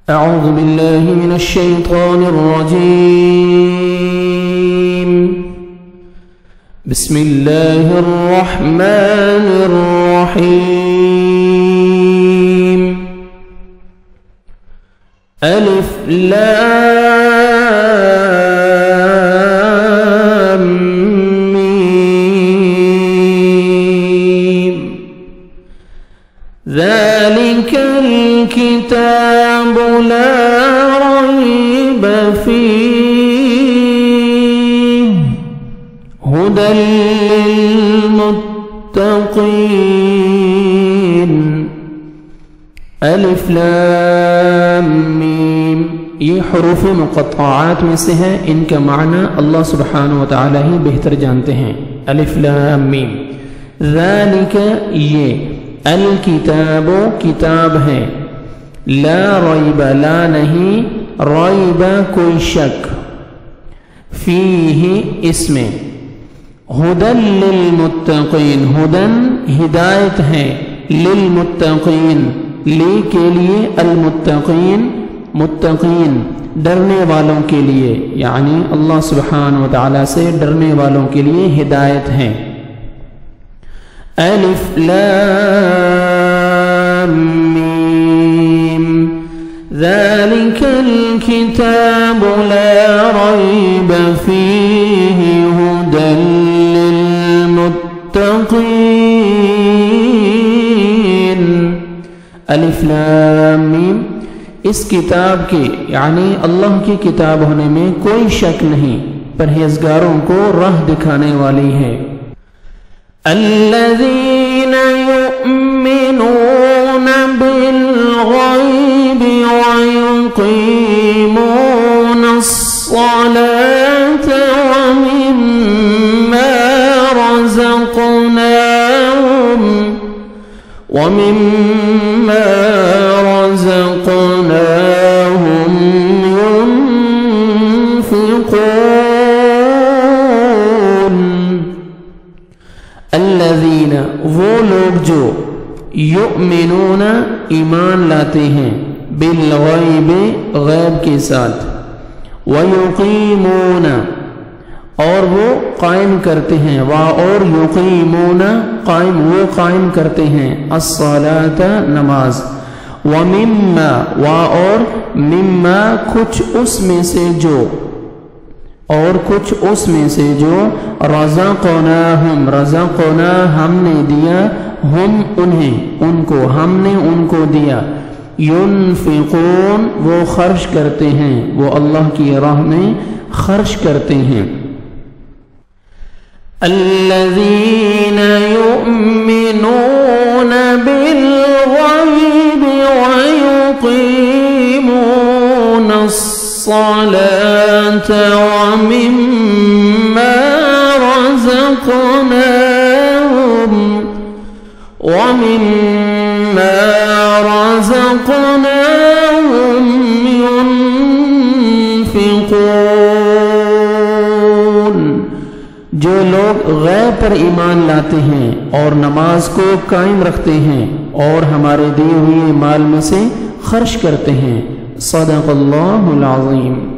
أعوذ بالله من الشيطان الرجيم. بسم الله الرحمن الرحيم. ألف لام ميم. ذلك الكتاب لا ريب فيه هدى للمتقين. الف لام میم یہ حروف مقطعات میں سے ہے، ان کا معنی اللہ سبحانہ و تعالی ہی بہتر جانتے ہیں۔ الف لام میم ذالک یہ، الکتاب کتاب ہے، لا ریب لا نہیں، ریب کوئی شک، فیہ اس میں، ہدن للمتقین، ہدن ہدایت ہے، للمتقین لی کے لیے، المتقین متقین ڈرنے والوں کے لیے، یعنی اللہ سبحانہ و تعالی سے ڈرنے والوں کے لیے ہدایت ہے۔ الف لام میم ذلك الكتاب لا ريب فيه هدى للمتقين۔ الف لام میم اس کتاب کے یعنی اللہ کی کتاب ہونے میں کوئی شک نہیں، پرہیزگاروں کو راہ دکھانے والی ہے۔ الذين يؤمنون بالغيب ويقيمون الصلاة ومما رزقناهم ينفقون۔ الذین وہ لوگ جو، یؤمنون ایمان لاتے ہیں، بالغیب غیب کے ساتھ، ویقیمون اور وہ قائم کرتے ہیں، اور یقیمون قائم وہ قائم کرتے ہیں، الصلاۃ نماز، ومما اور مما کچھ اس میں سے جو، اور کچھ اس میں سے جو، رزقناہم رزقنا ہم نے دیا، ہم انہیں ان کو ہم نے ان کو دیا، ینفقون وہ خرچ کرتے ہیں، وہ اللہ کی راہ میں خرچ کرتے ہیں۔ الذین یؤمنون بالغیب ویقیمون الصلاة ومما رزقناهم ينفقون۔ جو لوگ غیب پر ایمان لاتے ہیں اور نماز کو قائم رکھتے ہیں اور ہمارے دیے ہوئے مال میں سے خرچ کرتے ہیں۔ صدق اللہ العظیم۔